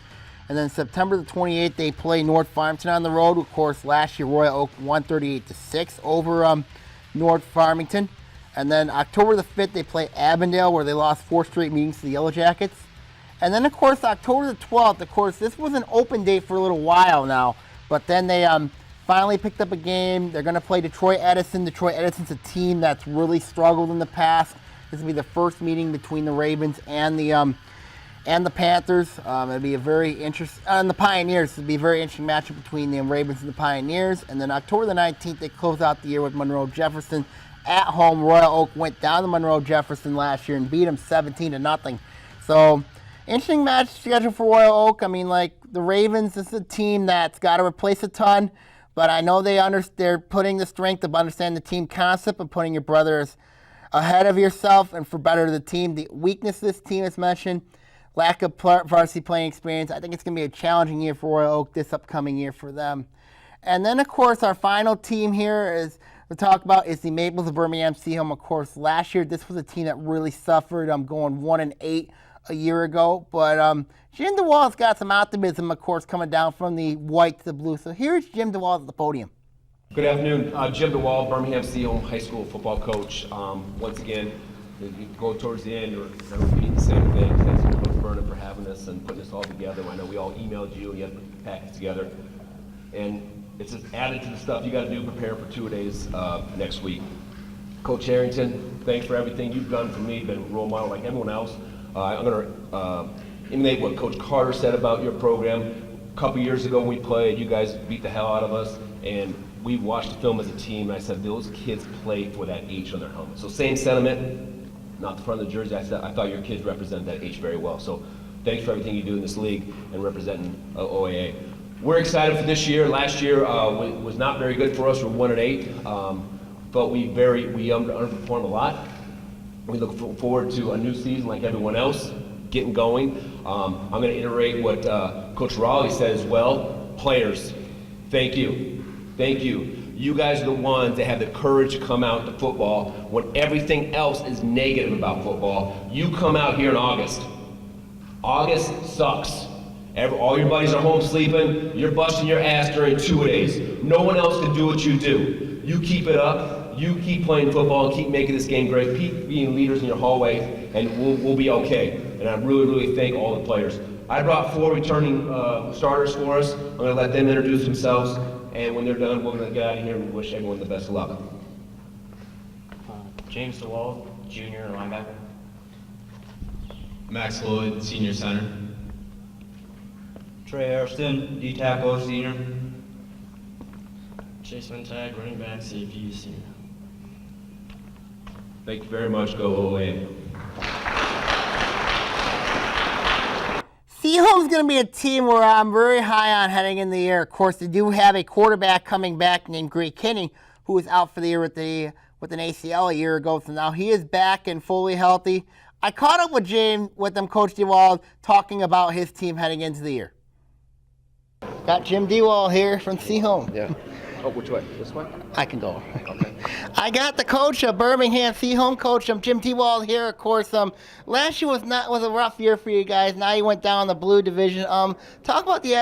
And then September the 28th, they play North Farmington on the road. Of course, last year Royal Oak won 38-6 over North Farmington. And then October the 5th, they play Avondale, where they lost 4 straight meetings to the Yellow Jackets. And then, of course, October the 12th, of course, this was an open date for a little while now. But then they finally picked up a game. They're going to play Detroit Edison. Detroit Edison's a team that's really struggled in the past. This will be the first meeting between the Ravens and the Panthers. It'll be a very interesting, and the Pioneers. It'll be a very interesting matchup between the Ravens and the Pioneers. And then October the 19th, they close out the year with Monroe Jefferson at home. Royal Oak went down to Monroe Jefferson last year and beat them 17-0. So, interesting match schedule for Royal Oak. I mean, like the Ravens, this is a team that's got to replace a ton, but I know they're putting the strength of understanding the team concept of putting your brothers ahead of yourself and for better the team. The weakness of this team is mentioned, lack of varsity playing experience. I think it's going to be a challenging year for Royal Oak this upcoming year for them. And then, of course, our final team here is to talk about is the Maples of Birmingham Seahome. Of course, last year this was a team that really suffered. I'm going 1-8 a year ago, but Jim DeWall's got some optimism, of course, coming down from the white to the blue. So here's Jim DeWall at the podium. Good afternoon, Jim DeWall, Birmingham Seahome High School football coach. Once again, you go towards the end, or repeat the same thing. Thanks to Coach Vernon for having us and putting this all together. I know we all emailed you and you had to put the package together, and it's just added to the stuff you got to do prepare for 2 days next week. Coach Harrington, thanks for everything you've done for me. Been a role model like everyone else. I'm going to emulate what Coach Carter said about your program. A couple years ago when we played, you guys beat the hell out of us, and we watched the film as a team, and I said, those kids play for that H on their helmet. So same sentiment, not the front of the jersey. I said, I thought your kids represent that H very well. So thanks for everything you do in this league and representing OAA. We're excited for this year. Last year was not very good for us. We're 1-8, but we underperformed a lot. We look forward to a new season like everyone else, getting going. I'm going to iterate what Coach Raleigh said as well. Players, thank you. Thank you. You guys are the ones that have the courage to come out to football when everything else is negative about football. You come out here in August. August sucks. All your buddies are home sleeping. You're busting your ass during 2 days. No one else can do what you do. You keep it up. You keep playing football and keep making this game great. Keep being leaders in your hallway, and we'll be okay. And I really, really thank all the players. I brought 4 returning starters for us. I'm going to let them introduce themselves, and when they're done, we're going to get out of here and wish everyone the best of luck. James DeWall, junior linebacker. Max Lloyd, senior center. Trey Ariston, D-tackle, senior. Chase Montag, running back, safety, senior. Thank you very much. Go OAA. Seahome's going to be a team where I'm very high on heading in the year. Of course, they do have a quarterback coming back named Greg Kinney, who was out for the year with an ACL a year ago. So now he is back and fully healthy. I caught up with Coach DeWall, talking about his team heading into the year. Got Jim DeWall here from Seahome. Yeah. Oh, which way? This way? I can go. Okay. I got the coach of Birmingham Seahome coach. Jim T-Wall here, of course. Last year was a rough year for you guys. Now you went down the Blue Division. Talk about the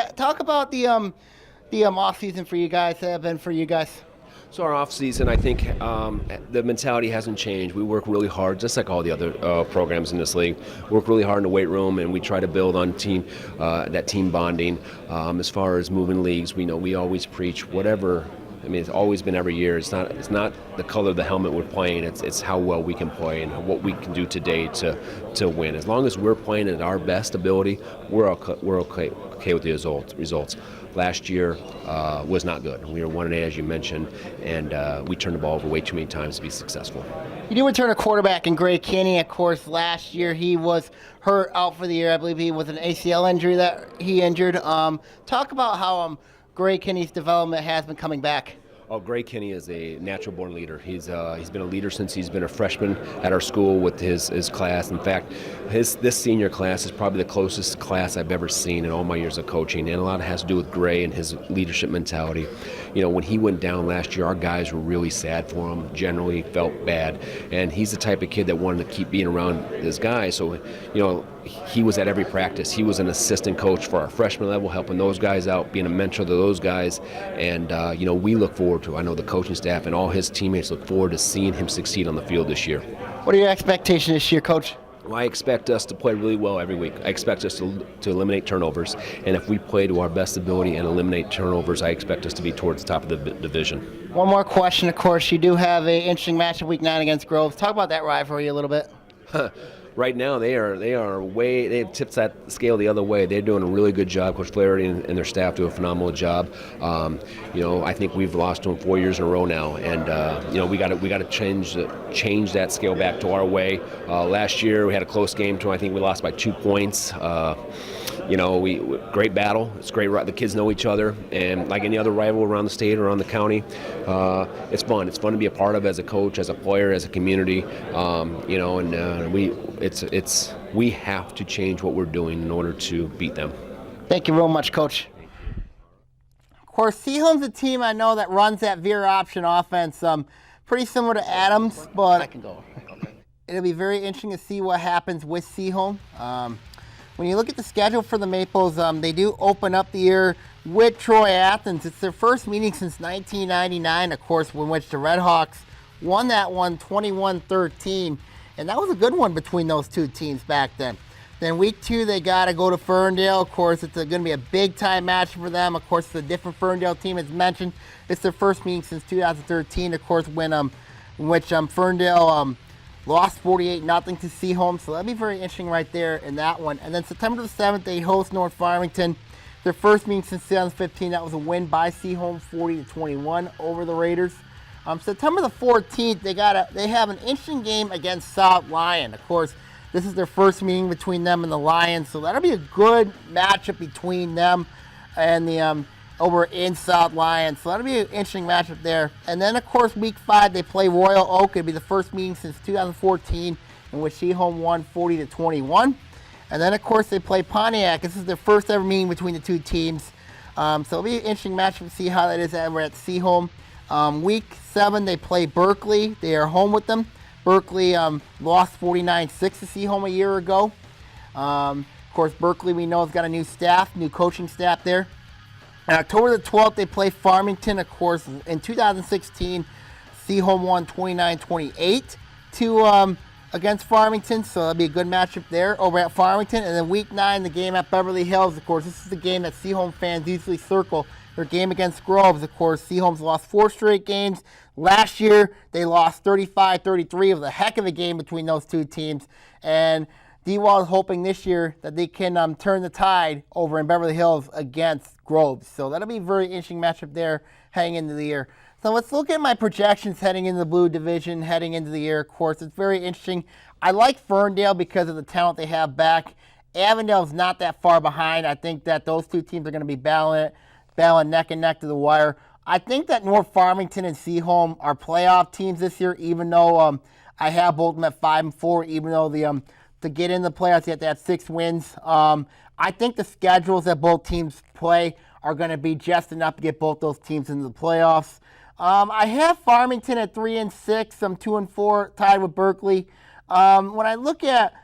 off season for you guys. Have been for you guys. So our off season, I think the mentality hasn't changed. We work really hard, just like all the other programs in this league. We work really hard in the weight room, and we try to build on that team bonding. As far as moving leagues, we always preach whatever. I mean, it's always been every year. It's not the color of the helmet we're playing. It's how well we can play and what we can do today to win. As long as we're playing at our best ability, we're okay with the results. Last year was not good. We were 1-8, as you mentioned, and we turned the ball over way too many times to be successful. You do return a quarterback in Gray Kenny. Of course, last year he was hurt out for the year. I believe he was an ACL injury that he injured. Talk about how Gray Kenny's development has been coming back. Oh, Gray Kenny is a natural-born leader. He's been a leader since he's been a freshman at our school with his class. In fact, this senior class is probably the closest class I've ever seen in all my years of coaching, and a lot has to do with Gray and his leadership mentality. When he went down last year, our guys were really sad for him, generally felt bad, and he's the type of kid that wanted to keep being around his guys. So, he was at every practice. He was an assistant coach for our freshman level, helping those guys out, being a mentor to those guys, and we look forward to. I know the coaching staff and all his teammates look forward to seeing him succeed on the field this year. What are your expectations this year, Coach? Well, I expect us to play really well every week. I expect us to eliminate turnovers, and if we play to our best ability and eliminate turnovers, I expect us to be towards the top of the division. One more question, of course. You do have an interesting matchup Week 9 against Groves. Talk about that rivalry a little bit. Right now, they have tipped that scale the other way. They're doing a really good job. Coach Flaherty and their staff do a phenomenal job. I think we've lost to them 4 years in a row now, and we got to change that scale back to our way. Last year we had a close game to. I think we lost by 2 points. Great battle. It's great. The kids know each other, and like any other rival around the state or around the county, it's fun. It's fun to be a part of as a coach, as a player, as a community. We have to change what we're doing in order to beat them. Thank you real much, Coach. Of course, Seahome's a team I know that runs that veer option offense, pretty similar to Adams, but I can go. It'll be very interesting to see what happens with Seahome. When you look at the schedule for the Maples, they do open up the year with Troy Athens. It's their first meeting since 1999, of course, in which the Red Hawks won that one 21-13. And that was a good one between those two teams back then. Then week 2, they got to go to Ferndale. Of course, it's going to be a big-time match for them. Of course, it's a different Ferndale team, as mentioned. It's their first meeting since 2013, of course, when in which Ferndale lost 48-0 to Seahome. So that'll be very interesting right there in that one. And then September the 7th, they host North Farmington. Their first meeting since 2015. That was a win by Seahome, 40-21 over the Raiders. September the 14th, they have an interesting game against South Lyon. Of course, this is their first meeting between them and the Lions, so that'll be a good matchup between them and the over in South Lyon. So that'll be an interesting matchup there. And then, of course, week 5, they play Royal Oak. It'll be the first meeting since 2014 in which Seahome won 40-21. And then, of course, they play Pontiac. This is their first ever meeting between the two teams. So it'll be an interesting matchup to see how that is ever at Seahome. Week 7, they play Berkeley. They are home with them. Berkeley lost 49-6 to Seahome a year ago. Of course, Berkeley, we know, has got a new staff, new coaching staff there. On October the 12th, they play Farmington. Of course, in 2016, Seahome won 29-28 against Farmington, so that'll be a good matchup there over at Farmington. And then week 9, the game at Beverly Hills. Of course, this is the game that Seahome fans usually circle. Their game against Groves. Of course, Seahome's lost 4 straight games. Last year, they lost 35-33. It was a heck of a game between those two teams. And D-Wall is hoping this year that they can turn the tide over in Beverly Hills against Groves. So that'll be a very interesting matchup there heading into the year. So let's look at my projections heading into the Blue Division, heading into the year. Of course, it's very interesting. I like Ferndale because of the talent they have back. Avondale's not that far behind. I think that those two teams are going to be battling neck and neck to the wire. I think that North Farmington and Seahome are playoff teams this year, even though I have both of them at 5-4, even though to get in the playoffs, you have to have 6 wins. I think the schedules that both teams play are going to be just enough to get both those teams into the playoffs. I have Farmington at 3-6. I'm 2-4, tied with Berkeley. When I look at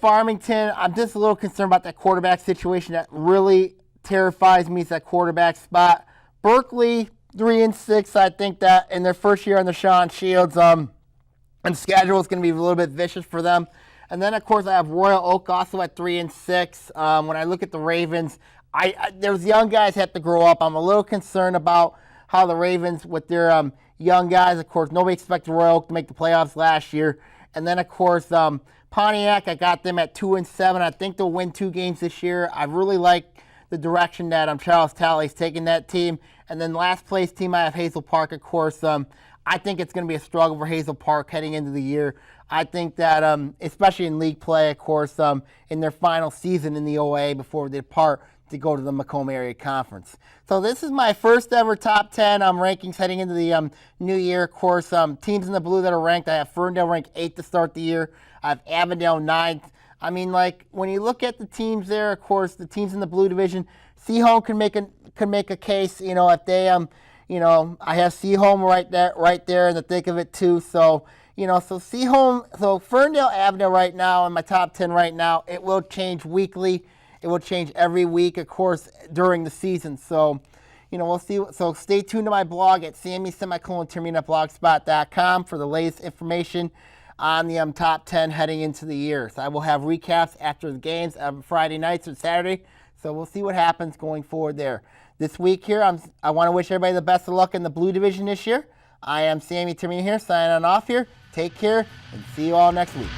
Farmington, I'm just a little concerned about that quarterback situation. That really terrifies me, is that quarterback spot. Berkeley, 3-6. I think that in their first year under Sean Shields, and schedule is going to be a little bit vicious for them. And then, of course, I have Royal Oak also at 3-6. When I look at the Ravens, those young guys have to grow up. I'm a little concerned about how the Ravens, with their young guys, of course, nobody expected Royal Oak to make the playoffs last year. And then, of course, Pontiac, I got them at 2-7. I think they'll win 2 games this year. I really like the direction that Charles Talley's taking that team. And then last place team, I have Hazel Park, of course. I think it's going to be a struggle for Hazel Park heading into the year. I think that, especially in league play, of course, in their final season in the OAA before they depart to go to the Macomb Area Conference. So this is my first ever top 10 rankings heading into the new year. Of course, teams in the blue that are ranked, I have Ferndale ranked 8th to start the year. I have Avondale 9th. I mean, like, when you look at the teams there, of course, the teams in the blue division, Seaholm can make a case, if they, I have Seaholm right there in the thick of it too. So, so Ferndale, Avondale right now in my top 10 right now. It will change weekly. It will change every week, of course, during the season. So, we'll see. So stay tuned to my blog at Sammy@blogspot.com for the latest information on the top 10 heading into the year. So I will have recaps after the games on Friday nights and Saturday. So we'll see what happens going forward there. This week here, I want to wish everybody the best of luck in the Blue Division this year. I am Sammy Termina here, signing on off here. Take care, and see you all next week.